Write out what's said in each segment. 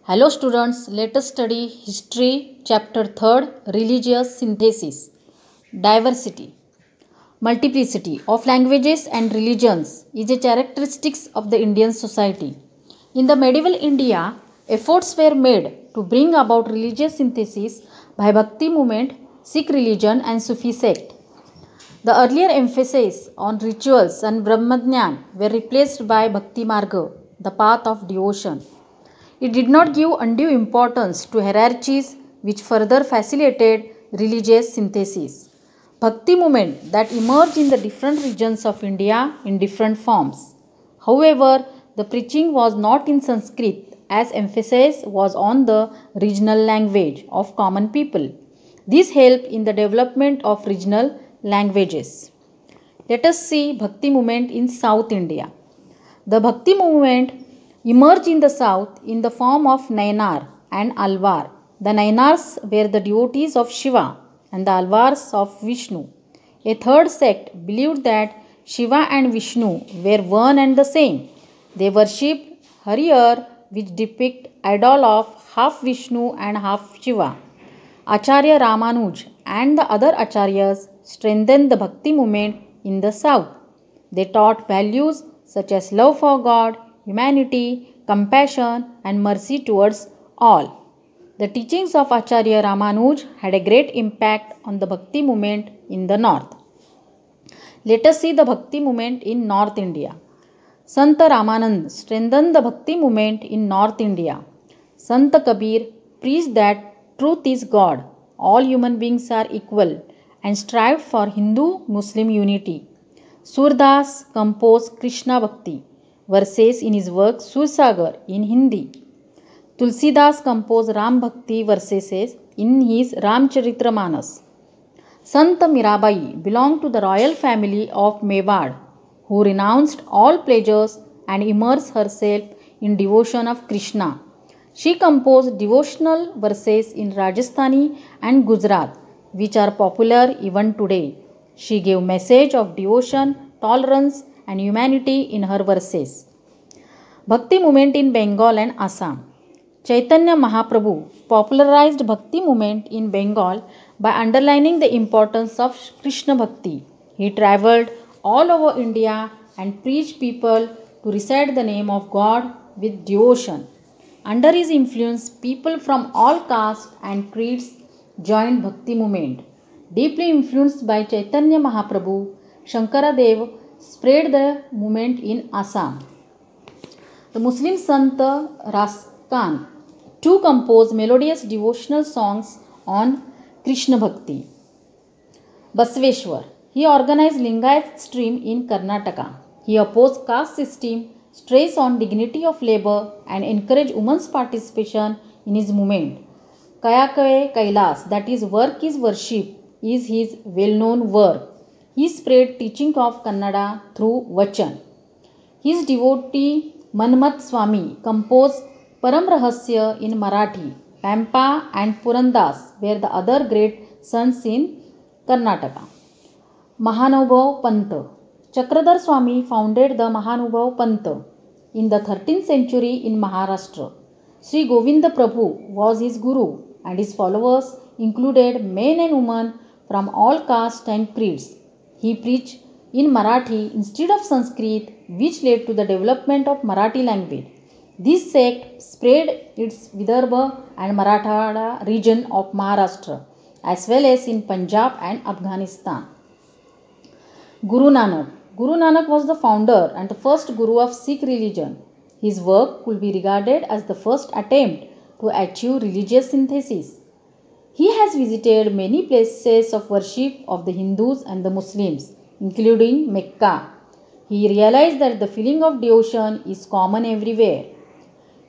Hello students, let us study History Chapter 3rd Religious Synthesis. Diversity. Multiplicity of languages and religions is a characteristic of the Indian society. In the medieval India, efforts were made to bring about religious synthesis by Bhakti movement, Sikh religion and Sufi sect. The earlier emphasis on rituals and Brahmajnan were replaced by Bhakti Marga, the path of devotion. It did not give undue importance to hierarchies which further facilitated religious synthesis. Bhakti movement that emerged in the different regions of India in different forms. However, the preaching was not in Sanskrit as emphasis was on the regional language of common people. This helped in the development of regional languages. Let us see Bhakti movement in South India. The Bhakti movement emerged in the south in the form of Nayanar and Alvar. The Nayanars were the devotees of Shiva and the Alvars of Vishnu. A third sect believed that Shiva and Vishnu were one and the same. They worshipped Harihar, which depict idol of half Vishnu and half Shiva. Acharya Ramanuj and the other Acharyas strengthened the Bhakti movement in the south. They taught values such as love for God, humanity, compassion and mercy towards all. The teachings of Acharya Ramanuj had a great impact on the Bhakti movement in the north. Let us see the Bhakti movement in North India. Sant Ramanand strengthened the Bhakti movement in North India. Sant Kabir preached that truth is God, all human beings are equal, and strived for Hindu-Muslim unity. Surdas composed Krishna Bhakti verses in his work Sursagar in Hindi. Tulsidas composed Ram Bhakti verses in his Ramcharitramanas. Sant Mirabai belonged to the royal family of Mewad, who renounced all pleasures and immersed herself in devotion of Krishna. She composed devotional verses in Rajasthani and Gujarat, which are popular even today. She gave message of devotion, tolerance and humanity in her verses. Bhakti movement in Bengal and Assam. Chaitanya Mahaprabhu popularized Bhakti movement in Bengal by underlining the importance of Krishna Bhakti. He travelled all over India and preached people to recite the name of God with devotion. Under his influence, people from all castes and creeds joined Bhakti movement. Deeply influenced by Chaitanya Mahaprabhu, Shankaradev spread the movement in Assam. The Muslim Sant Raskan too composed melodious devotional songs on Krishna Bhakti. Basveshwar, he organized Lingayat stream in Karnataka. He opposed caste system, stress on dignity of labor and encouraged women's participation in his movement. Kayakave Kailas, that is work is worship, is his well-known work. He spread teaching of Kannada through Vachan. His devotee Manmat Swami composed Param Rahasya in Marathi. Pampa and Purandas were the other great sons in Karnataka. Mahanubhav Pant. Chakradhar Swami founded the Mahanubhav Pant in the 13th century in Maharashtra. Sri Govinda Prabhu was his guru and his followers included men and women from all castes and creeds. He preached in Marathi instead of Sanskrit, which led to the development of Marathi language. This sect spread its Vidarbha and Marathwada region of Maharashtra as well as in Punjab and Afghanistan. Guru Nanak. Guru Nanak was the founder and the first guru of Sikh religion. His work could be regarded as the first attempt to achieve religious synthesis. He has visited many places of worship of the Hindus and the Muslims, including Mecca. He realized that the feeling of devotion is common everywhere.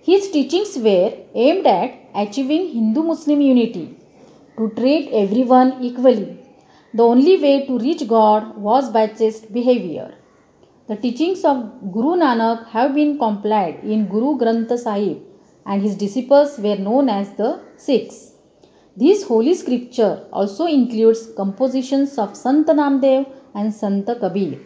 His teachings were aimed at achieving Hindu-Muslim unity, to treat everyone equally. The only way to reach God was by chaste behavior. The teachings of Guru Nanak have been compiled in Guru Granth Sahib and his disciples were known as the Sikhs. This holy scripture also includes compositions of Sant Namdev and Sant Kabir.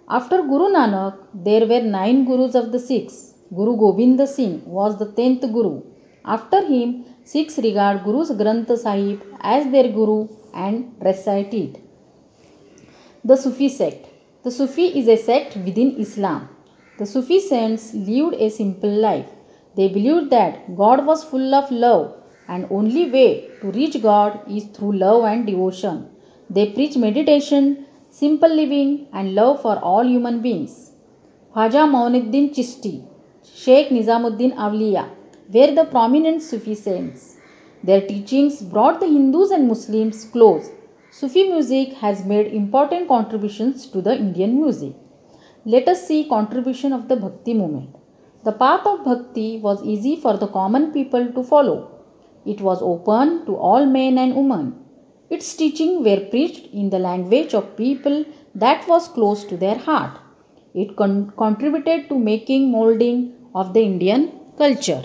After Guru Nanak, there were 9 gurus of the Sikhs. Guru Gobind Singh was the 10th Guru. After him, Sikhs regard Guru's Granth Sahib as their Guru and recite it. The Sufi sect. The Sufi is a sect within Islam. The Sufi saints lived a simple life. They believed that God was full of love and only way to reach God is through love and devotion. They preach meditation, simple living and love for all human beings. Khwaja Maunuddin Chishti, Sheikh Nizamuddin Awliya were the prominent Sufi saints. Their teachings brought the Hindus and Muslims close. Sufi music has made important contributions to the Indian music. Let us see contribution of the Bhakti movement. The path of Bhakti was easy for the common people to follow. It was open to all men and women. Its teachings were preached in the language of people that was close to their heart. It contributed to making molding of the Indian culture.